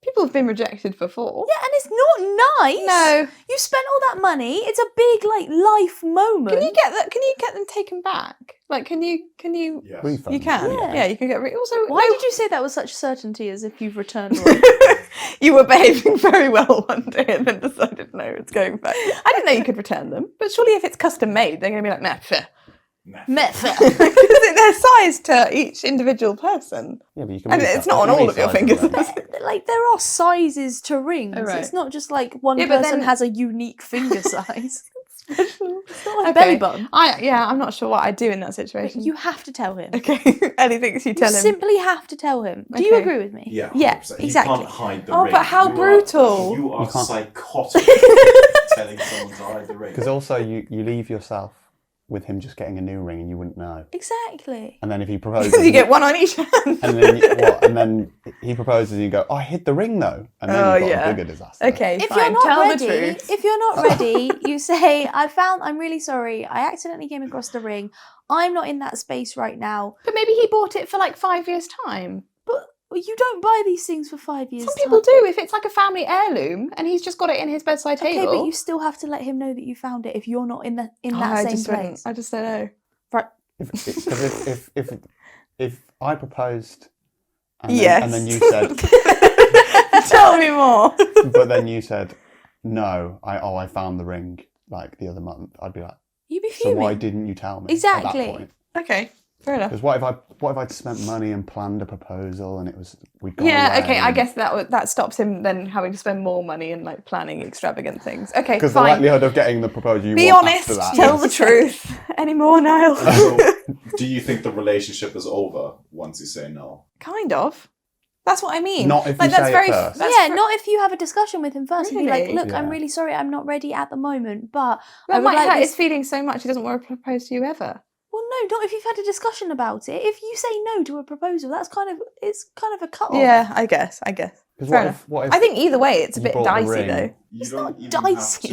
People have been rejected before. Yeah, and it's not nice. No. You spent all that money. It's a big, like, life moment. Can you get that? Can you get them taken back? Like, can you? Yes. Refund. You can. Yeah. Yeah, you can get. Also, Why no- did you say that with such certainty as if you've returned one? You were behaving very well one day and then decided no, it's going back. I didn't know you could return them, but surely if it's custom made, they're going to be like, nah, fair. Meth. Because they're sized to each individual person. Yeah, but you can. And it's not on all of your fingers. Like, there are sizes to rings. Oh, right. It's not just like one Yeah, but person then- has a unique finger size. It's not like Okay. belly button. I'm not sure what I'd do in that situation. You have to tell him. Okay, Ellie thinks you tell You him. simply have to tell him. Do you Okay. agree with me? Yeah, Yeah, 100%. exactly. You can't hide the Oh, ring. but how You are- brutal. You are You can't- psychotic telling someone to hide the ring. Because also you leave yourself with him just getting a new ring and you wouldn't know. Exactly. And then if he proposes, You get one on each hand. and then he proposes and you go, "Oh, I hid the ring though," and then Oh, you've got yeah. a bigger disaster. Okay, If fine. you're not Tell the ready, truth. if you're not ready, you say, I'm really sorry. I accidentally came across the ring. I'm not in that space right now. But maybe he bought it for like 5 years' time. But you don't buy these things for 5 years. Some people do. If it's like a family heirloom and he's just got it in his bedside Okay, table. but you still have to let him know that you found it if you're not in that I same just place. I just don't know. If I proposed, and Yes. then you said, Tell me more. but then you said, "No, I found the ring like the other month," I'd be like, You'd be "So fuming. why didn't you tell me?" Exactly. At that point? Okay, fair enough. Because what if I'd spent money and planned a proposal and we'd gone Yeah, away okay, I and- guess that stops him then having to spend more money and like planning extravagant things. Okay, Because the fine. likelihood of getting the proposal you Be want honest, after that. tell the truth. Any more, Niall? So, do you think the relationship is over once you say no? Kind of. That's what I mean. Not if like, you that's say it very, first. that's Yeah, ver- not if you have a discussion with him first and be like, Really? look, I'm Yeah. really sorry, I'm not ready at the moment, but I That would might like hurt this. his feelings so much he doesn't want to propose to you ever. Well, no, not if you've had a discussion about it. If you say no to a proposal, it's kind of a cut off. Yeah, I guess. 'Cause Fair enough. what if I think either way, it's a you bit bought the dicey ring? though. You not even dicey.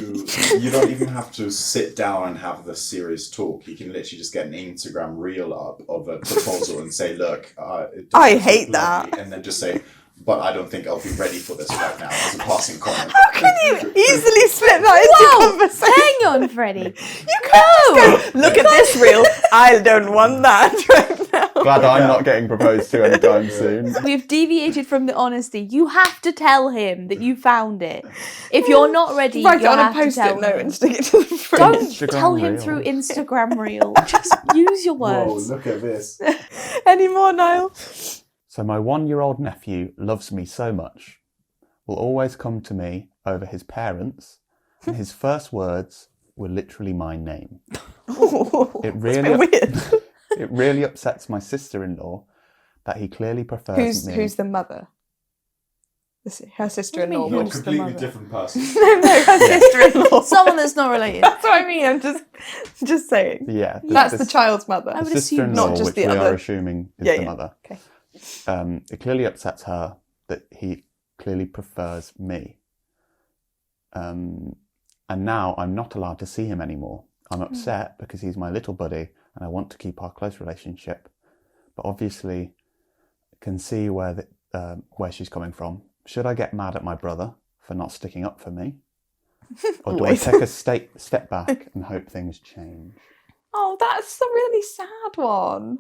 you don't even have to sit down and have the serious talk. You can literally just get an Instagram reel up of a proposal and say, "Look, it I doesn't hate look lovely," and then just say, "But I don't think I'll be ready for this right now," as a passing comment. How can you easily slip that into conversation? Hang on, Freddie. You can't go, look at this reel. I don't want that right now. Glad I'm not getting proposed to anytime soon. We've deviated from the honesty. You have to tell him that you found it. If you're not ready, Write it you on a have to post-it tell note him. and stick it to the fridge. Don't Instagram tell him reel. through Instagram reel. Just use your Whoa, words. look at this. Any more, Niall? So my 1-year-old nephew loves me so much, will always come to me over his parents, and his first words were literally my name. It really, Weird. it really upsets my sister-in-law that he clearly prefers me. Who's the mother? Her sister-in-law. You're a Who's the completely mother? different person. No, her sister-in-law. Someone that's not related. That's what I mean. I'm just saying. Yeah, That's the child's mother. I would the assume sister-in-law, not just which the we other. are assuming is Yeah, the yeah. mother. Okay. It clearly upsets her that he clearly prefers me. And now I'm not allowed to see him anymore. I'm upset because he's my little buddy and I want to keep our close relationship. But obviously can see where she's coming from. Should I get mad at my brother for not sticking up for me? Or do I Always. take a step back and hope things change? Oh, that's a really sad one.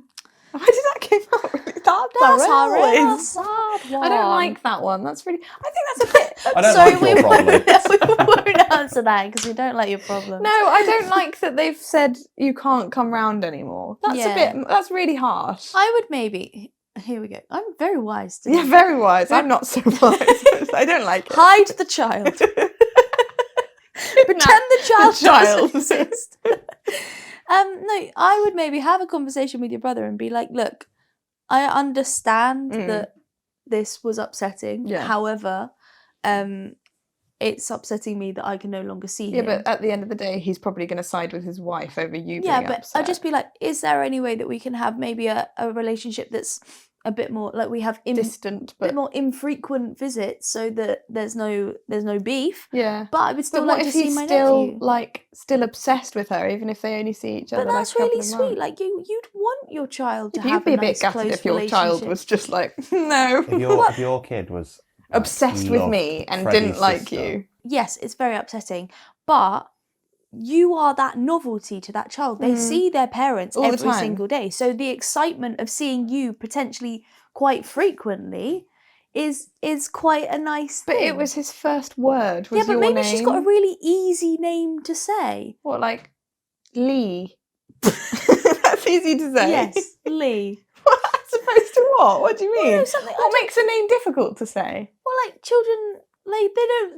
Why did that come out really? That's a real really sad one. I don't like that one. That's really. I think that's a bit. I don't Sorry, like we your problem. won't answer that because we don't like your problem. No, I don't like that they've said you can't come round anymore. That's Yeah. a bit. That's really harsh. I would maybe. Here we go. I'm very wise today. Yeah, very wise. I'm not so wise. I don't like it. Hide the child. Pretend the child child. doesn't exist. No, I would maybe have a conversation with your brother and be like, look, I understand that this was upsetting. Yeah. However, it's upsetting me that I can no longer see Yeah, him. but at the end of the day, he's probably going to side with his wife over you Yeah, being but upset. I'd just be like, is there any way that we can have maybe a relationship that's a bit more like we have distant, a but bit more infrequent visits, so that there's no beef. yeah. But I would still But like what to if see he's my still nephew. like still obsessed with her, even if they only see each other? But that's like a couple really of sweet. months? Like you'd want your child to You'd have be a a bit nice, gutted close if your child relationship. was just like, no, If your kid was like, obsessed with loved me and Freddie's didn't like sister, you. Yes, it's very upsetting, but you are that novelty to that child. They see their parents All the every time. single day. So the excitement of seeing you potentially quite frequently is quite a nice But thing. it was his first word. Was yeah, but your maybe name? she's got a really easy name to say. What, like Lee? That's easy to say. Yes, Lee. What, as opposed to what? What do you mean? no, something- I what don't- makes a name difficult to say? Well, like children, like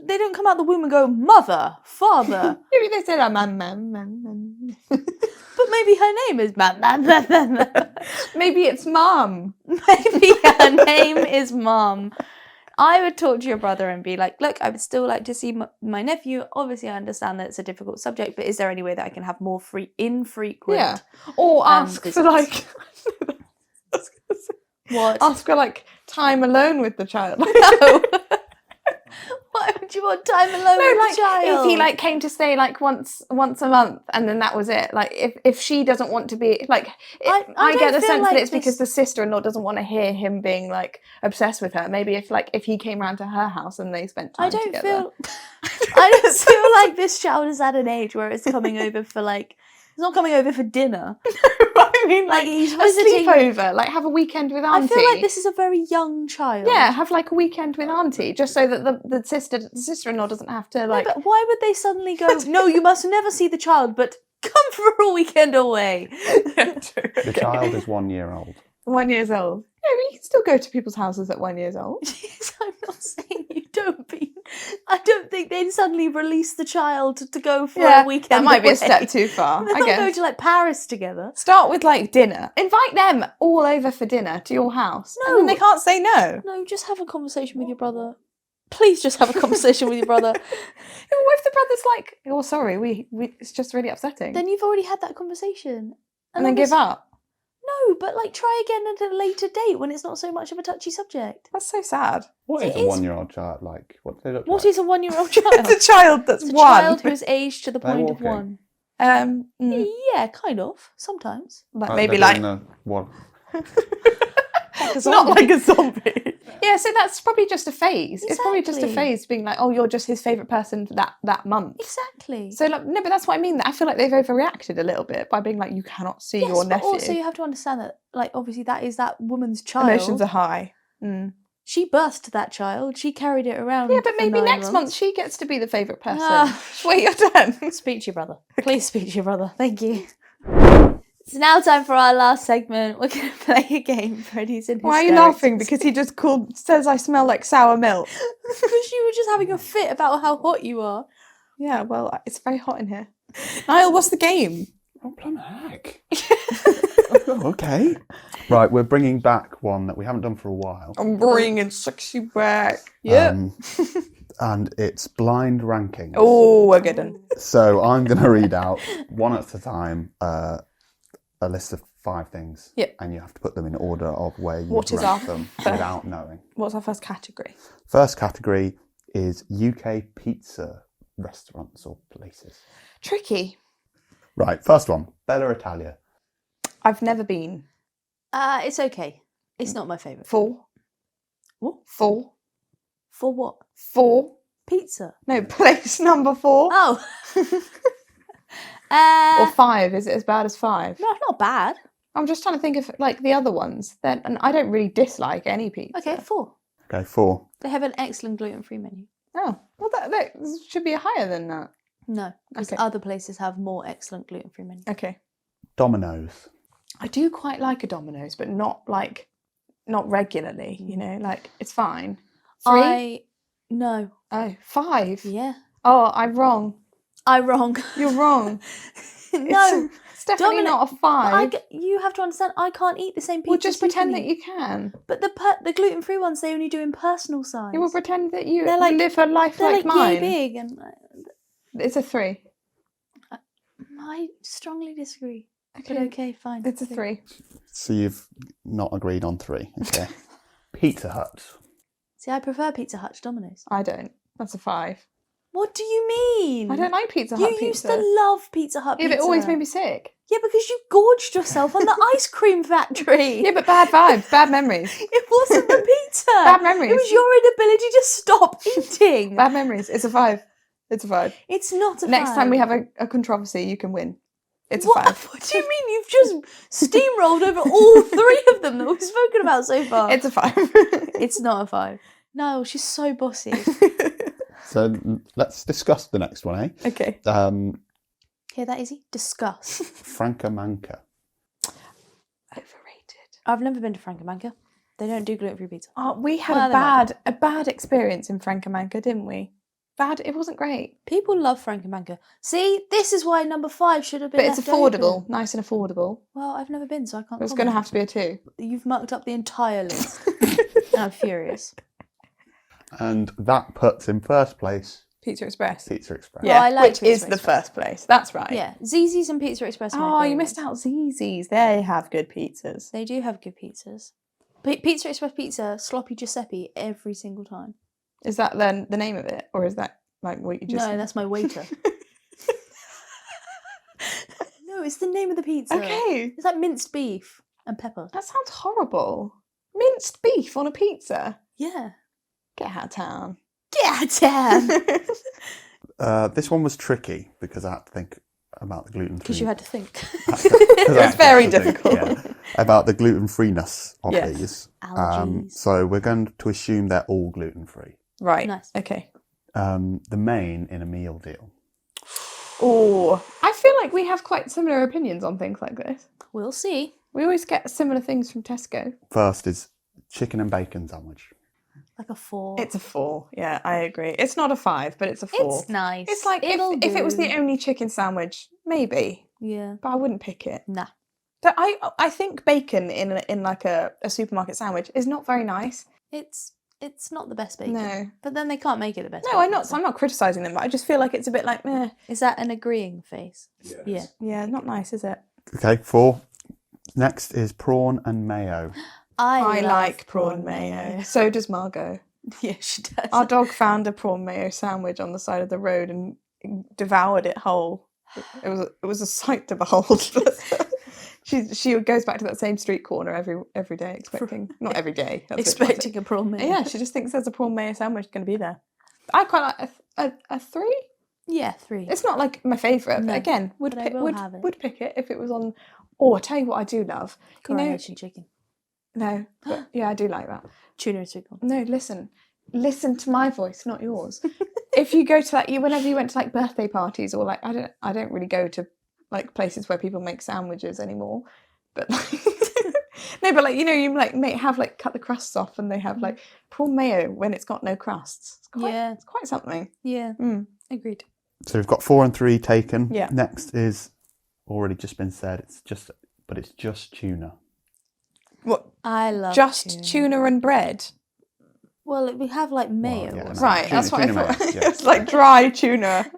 they don't come out the womb and go mother, father. Maybe they said, man. But maybe her name is man. Maybe it's mum. Maybe her name is Mom. I would talk to your brother and be like, look, I would still like to see my nephew. Obviously, I understand that it's a difficult subject, but is there any way that I can have more infrequent? Yeah. Or ask for visits. like... What? Ask for like time alone with the child. No. Why would you want time alone with like the child? if he like came to stay like once a month and then that was it. Like if she doesn't want to be like, I I get don't the feel sense like that it's this- because the sister-in-law doesn't want to hear him being like obsessed with her. Maybe if he came round to her house and they spent time I don't together. feel. I don't feel like this child is at an age where it's coming over for like. It's not coming over for dinner. I mean, Like, like he's a visiting- sleepover, like have a weekend with auntie. I feel like this is a very young child. Yeah, have like a weekend with auntie, just so that the sister-in-law doesn't have to like. No, but why would they suddenly go, no, you must never see the child, but come for a weekend away? the child is 1 year old. 1 year old. Yeah, but you can still go to people's houses at 1 year old. Yes, I'm not saying you don't be. I don't think they'd suddenly release the child to go for a weekend that might be away. a step too far. They're I not guess. going to like Paris together. Start with like dinner. Invite them all over for dinner to your house. No. And then they can't say no. No, just have a conversation with your brother. Please just have a conversation with your brother. Yeah, what if the brother's like, oh, sorry, we it's just really upsetting. Then you've already had that conversation. and then give up. No, but like try again at a later date when it's not so much of a touchy subject. That's so sad. What is It a is- 1 year old child like? What do they look What like? is a 1-year-old child? It's a child that's It's a one. child who is aged to the They're point of walking. one. Mm, Yeah, kind of. Sometimes. like Like maybe they're like doing what? not like a zombie. Yeah, so that's probably just a phase. It's probably just a Exactly. phase being like, oh, you're just his favourite person for that month. Exactly. So like, no, but that's what I mean. I feel like they've overreacted a little bit by being like, you cannot see yes, your but nephew. also you have to understand that, like, obviously that is that woman's child. Emotions are high. Mm. She birthed that child. She carried it around. Yeah, but for maybe 9 next month months. she gets to be the favourite person. Ah. Wait your turn. Speak to your brother. Please speak to your brother. Thank you. It's now time for our last segment. We're going to play a game. Freddie's in hysterics. Why are you laughing? Because he just says I smell like sour milk. Because you were just having a fit about how hot you are. Yeah, well, it's very hot in here. Niall, what's the game? Oh, plumb heck. Oh, okay. Right, we're bringing back one that we haven't done for a while. I'm bringing sexy back. Yeah. And it's blind ranking. Oh, we're good. One. So I'm going to read out one at a time a list of 5 things. Yep. And you have to put them in order of where you What is rank our them first- without knowing. What's our first category? First category is UK pizza restaurants or places. Tricky. Right, first one, Bella Italia. I've never been. It's okay. It's not my favourite. 4. What? 4. For what? 4. Pizza. No, place number 4. Oh. Or 5. Is it as bad as 5? No, not bad. I'm just trying to think of like the other ones. Then, and I don't really dislike any pizza. Okay, 4. Okay, 4. They have an excellent gluten-free menu. Oh, well, that should be higher than that. No, because Okay. other places have more excellent gluten-free menus. Okay. Domino's. I do quite like a Domino's, but not regularly. You know, like it's fine. 3. No. Oh, 5. Yeah. Oh, I'm wrong. I'm wrong. You're wrong. No, It's definitely Dominic, not a 5. you have to understand. I can't eat the same pizza. Well, just pretend that you can. But the gluten-free ones they only do in personal size. You will pretend that you They're like- live a life They're like like mine. yay big, and It's a 3. I strongly disagree. Okay. But okay, fine. It's a 3. So you've not agreed on 3. Okay. Pizza Hut. See, I prefer Pizza Hut to Domino's. I don't. That's a 5. What do you mean? I don't like Pizza You Hut used pizza. to love Pizza Hut Yeah, pizza. but it always made me sick. Yeah, because you gorged yourself on the ice cream factory. Yeah, but bad vibes, bad memories. It wasn't the pizza. Bad memories. It was your inability to stop eating. Bad memories. It's a 5. It's a 5. It's not a Next 5. time we have a controversy, you can win. It's a What? 5. What do you mean? You've just steamrolled over all 3 of them that we've spoken about so far. It's a 5. It's not a 5. No, she's so bossy. So let's discuss the next one, eh? Okay. Hear that, Izzy? Discuss. Franca-manca. Overrated. I've never been to Francomanca. They don't do gluten-free pizza. Oh, we had Well, they might a bad experience in Francomanca, didn't we? Bad. It wasn't great, People love Francomanca. See, this is why number 5 should have been but it's left affordable, open. nice and affordable. Well, I've never been, so I can't It's going to comment. have to be a 2. You've mucked up the entire list. I'm furious. And that puts in first place Pizza Express. Pizza Express. Yeah. I like which Pizza is the Express. first place. That's right. Yeah, Zzz's and Pizza Express are my Oh, you favourites. missed out Zzz's. They have good pizzas. They do have good pizzas. Pizza Express pizza, sloppy Giuseppe every single time. Is that then the name of it, or is that like what you just? No, that's my waiter. No, it's the name of the pizza. Okay. It's like minced beef and pepper. That sounds horrible. Minced beef on a pizza. Yeah. Get out of town. Get out of town! This one was tricky because I had to think about the gluten-free. Because you had to think. It's very difficult. About the gluten-freeness of Yes. these. Allergies. So we're going to assume they're all gluten-free. Right. Nice. Okay. The main in a meal deal. Oh, I feel like we have quite similar opinions on things like this. We'll see. We always get similar things from Tesco. First is chicken and bacon sandwich. Like a 4. It's a 4. Yeah, I agree. It's not a 5, but it's a 4. It's nice. It's like if it was the only chicken sandwich, maybe, Yeah. but I wouldn't pick it. Nah. So I think bacon in like a supermarket sandwich is not very nice. It's not the best bacon. No. But then they can't make it the best No, bacon. I'm not criticising them, but I just feel like it's a bit like meh. Is that an agreeing face? Yeah. Yeah, not nice, is it? Okay, 4. Next is prawn and mayo. I love like prawn mayo. So does Margot. Yeah, she does. Our dog found a prawn mayo sandwich on the side of the road and devoured it whole. It was a sight to behold. She goes back to that same street corner every day, expecting not every day, that's Expecting a prawn mayo. yeah, she just thinks there's a prawn mayo sandwich going to be there. I quite like a 3. Yeah, 3. It's not like my favourite, No, but again, but I will have it. would pick it if it was on. Oh, I tell you what, I do love. Coronation chicken. No, but yeah, I do like that. Tuna and sweet corn. No, listen to my voice, not yours. If you go to like whenever you went to like birthday parties or like I don't really go to like places where people make sandwiches anymore, but like, no, but like you like have like cut the crusts off and they have like prawn mayo when it's got no crusts. It's quite something. Yeah. Agreed. So we've got 4 and 3 taken. Yeah. Next is already just been said. It's just tuna. What? I love Just tuna and bread. Well, we have like mayo. yeah, or no. something. Right, that's what I Tuna thought. mayo, yeah. It's like dry tuna.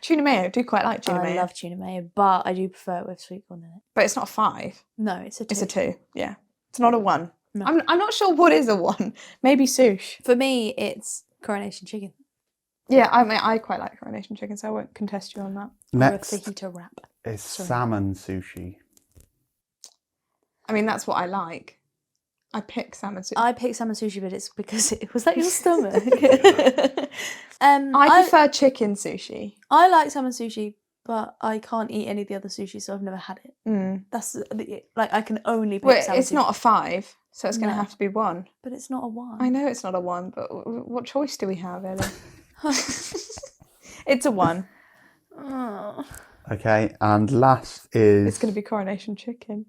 Tuna mayo. I do quite like tuna I mayo. love tuna mayo, but I do prefer it with sweet corn in it. But it's not a 5. No, it's a 2. It's a 2. Yeah. It's not a 1. No. I'm not sure what is a 1. Maybe sushi. For me, it's coronation chicken. Yeah, I quite like coronation chicken, so I won't contest you on that. Next Or a fajita wrap. is Sorry. salmon sushi. I mean, that's what I like. I pick salmon sushi. I picked salmon sushi, but it's because it was like your stomach. I prefer chicken sushi. I like salmon sushi, but I can't eat any of the other sushi, so I've never had it. That's like I can only pick Well, salmon it's sushi. not a 5, so it's going to No. have to be 1. But it's not a 1. I know it's not a 1, but what choice do we have, Ellie? It's a 1. Oh. Okay, and last is It's going to be coronation chicken.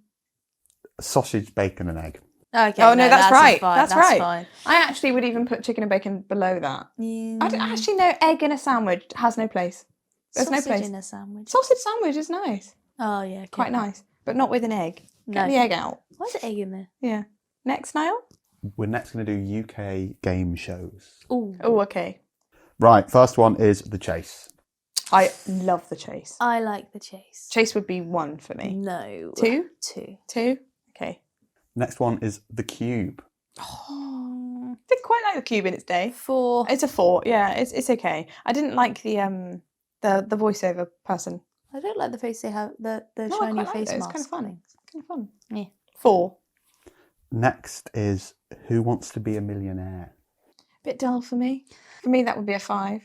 sausage, bacon, and egg. Okay. Oh, no, that's a right. fine, That's right. Fine. I actually would even put chicken and bacon below that. Yeah. I don't actually know egg in a sandwich has no place. There's Sausage no place. in a sandwich. Sausage sandwich is nice. Oh yeah, okay. Quite nice, but not with an egg. Get No. the egg out. Why is there egg in there? Yeah. Next, Niall? We're next going to do UK game shows. Ooh. Oh, okay. Right, first one is The Chase. I love The Chase. I like The Chase. Chase would be 1 for me. No. 2? 2. 2? Okay. Next one is The Cube. Did quite like the cube in its day. 4. It's a 4. Yeah, it's okay. I didn't like the voiceover person. I don't like the face they have. The No, I shiny quite like face it. It's mask kind of fun. things. Kind of fun. Yeah. 4. Next is Who Wants to Be a Millionaire? Bit dull for me. For me, that would be a 5.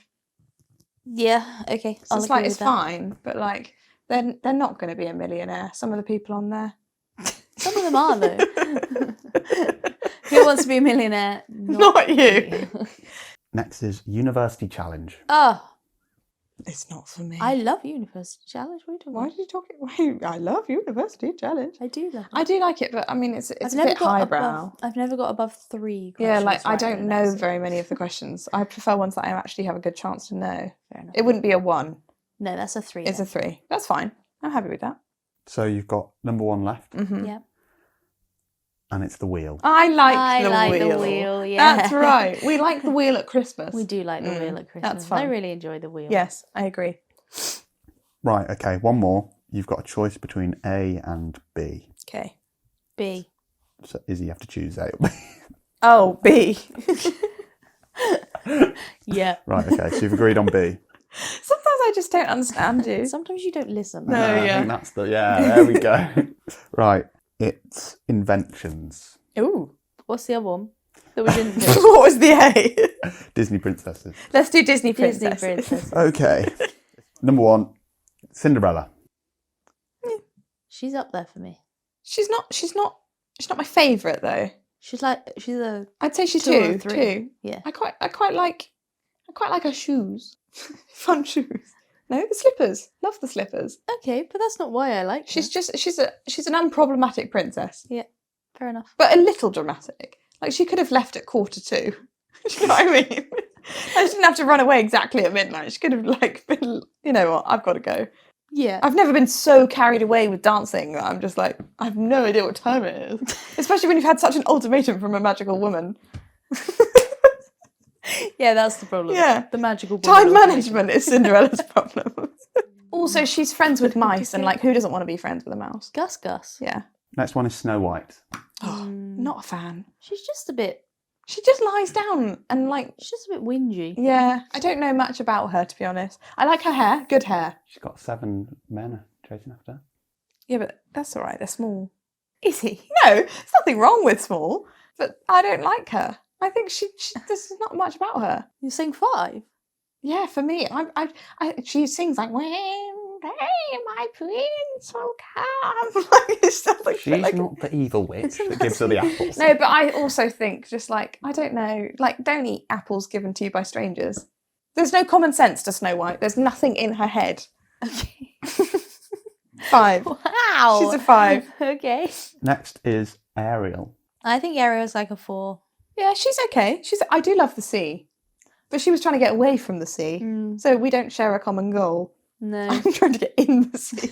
Yeah. Okay. So I'll it's agree like with it's that. fine, but like they're not going to be a millionaire. Some of the people on there. Some of them are though. Who Wants to Be a Millionaire? Not you. Next is University Challenge. Oh, It's not for me. I love University Challenge. What are you talking Why about? did you talk it? Why? I love University Challenge. I do love it. I do like it, but I mean, it's I've a never bit got highbrow. I've never got above 3 Yeah, questions. like I right don't in know that, so very many of the questions. I prefer ones that I actually have a good chance to know. Fair enough. It wouldn't be a 1. No, that's a 3. It's a 3. That's fine. I'm happy with that. So you've got number 1 left, Mm-hmm. Yeah. and it's The Wheel. I like the wheel. Yeah. That's right. We like the wheel at Christmas. We do like the wheel at Christmas. That's fun. I really enjoy the wheel. Yes, I agree. Right, okay, one more. You've got a choice between A and B. Okay. B. So Izzy, you have to choose A or B. Oh, B. Yeah. Right, okay, so you've agreed on B. Sometimes I just don't understand you. Sometimes you don't listen. No. I yeah. think that's the, there we go. Right, it's inventions. Ooh. What's the other one that we didn't do? What was the A? Disney princesses. Let's do Disney Disney Princess. Princess. Okay. Number 1, Cinderella. She's up there for me. She's not my favourite though. She's a I'd say she's 2 or 2. 3. 2. Yeah. I quite like her shoes. Fun shoes. No, the slippers. Love the slippers. Okay, but that's not why I like her. She's an unproblematic princess, Yeah, fair enough. but a little dramatic. Like she could have left at 2:15. Do you know what I mean? She didn't have to run away exactly at midnight. She could have like been, you know what, I've got to go. Yeah. I've never been so carried away with dancing that I'm just like, I have no idea what time it is. Especially when you've had such an ultimatum from a magical woman. Yeah, that's the problem. Yeah. The magical Time woman. management is Cinderella's problem. Also, she's friends with mice, and like, who doesn't want to be friends with a mouse? Gus. Yeah. Next one is Snow White. Oh, not a fan. She's just a bit She just lies down and like, she's just a bit whingy. yeah, I don't know much about her, to be honest. I like her hair, good hair. She's got 7 men chasing after her. Yeah, but that's all right, they're small. Is he? No, there's nothing wrong with small, but I don't like her. I think she there's not much about her. You're saying 5? Yeah, for me, she sings like, when my prince will come. Like, it sounds like, She's like not the evil witch that gives her the apples. No, but I also think just like, I don't know, like don't eat apples given to you by strangers. There's no common sense to Snow White. There's nothing in her head. Okay. 5. Wow. She's a 5. Okay. Next is Ariel. I think Ariel's like a 4. Yeah, she's okay. I do love the sea. But she was trying to get away from the sea. So we don't share a common goal. No. I'm trying to get in the sea.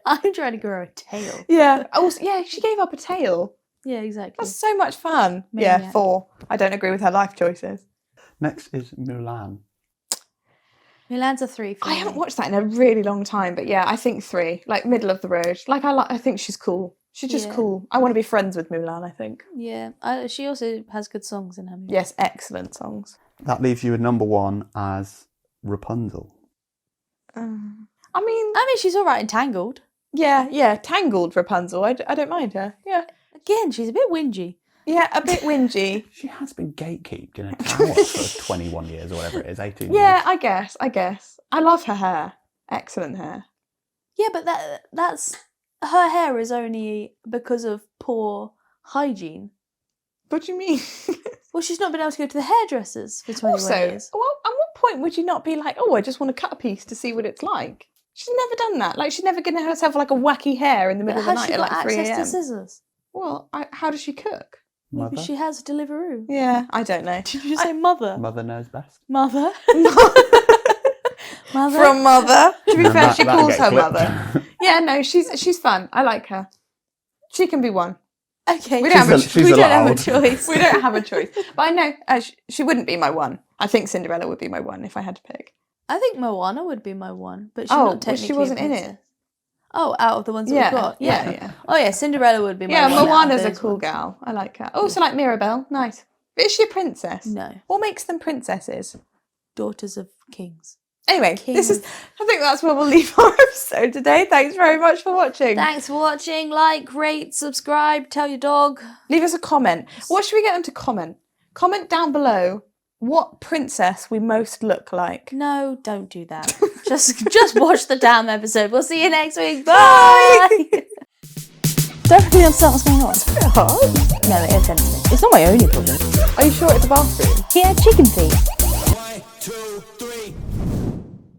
I'm trying to grow a tail. Yeah. Also, yeah, she gave up a tail. Yeah, exactly. That's so much fun. Maniac. Yeah, 4. I don't agree with her life choices. Next is Mulan. Milan's a 3 for I me. haven't watched that in a really long time, but yeah, I think 3. Like middle of the road. Like I think she's cool. She's just Yeah. cool. I want to be friends with Mulan, I think. Yeah. She also has good songs in her music. Yes, excellent songs. That leaves you with number 1 as Rapunzel. I mean, she's all right in Tangled. yeah, Tangled Rapunzel. I don't mind her. Yeah. Again, she's a bit whingy. Yeah, a bit whingy. She has been gatekeeped in a tower for 21 years or whatever it is, 18 Yeah, years. I guess. I love her hair. Excellent hair. Yeah, but that's her hair is only because of poor hygiene. What do you mean? Well, she's not been able to go to the hairdressers for 21 Also, years. well, at what point would you not be like, oh, I just want to cut a piece to see what it's like? She's never done that. Like, she's never given herself like a wacky hair in the middle of the Has night she at got like 3 access to a.m. scissors? Well, how does she cook? Maybe Mother? she has Deliveroo. Yeah, I don't know. Did you say mother? Mother knows best. Mother? Mother? From Mother. To be fair, That- she that'll calls get her clipped. mother. Yeah, no, she's fun. I like her. She can be one. Okay. We don't have a She's we don't have a allowed. choice. We don't have a choice. But I know she wouldn't be my one. I think Cinderella would be my one if I had to pick. I think Moana would be my one, but she's Oh, not well, technically she wasn't a in it. princess. Oh, out of the ones that Yeah, we've got. yeah. Oh yeah, Cinderella would be my Yeah, one. out of Moana's a those cool ones. gal. I like her. Also like Mirabelle. Nice. But is she a princess? No. What makes them princesses? Daughters of kings. Anyway, King this is. of- I think that's where we'll leave our episode today. Thanks very much for watching. Thanks for watching. Like, rate, subscribe, tell your dog. Leave us a comment. What should we get them to comment? Comment down below what princess we most look like. No, don't do that. just watch the damn episode. We'll see you next week. Bye. Don't really understand what's going on. It's a bit hard. No, it offends me. It's not my only problem. Are you sure it's a bathroom? He had chicken feet. 1, 2,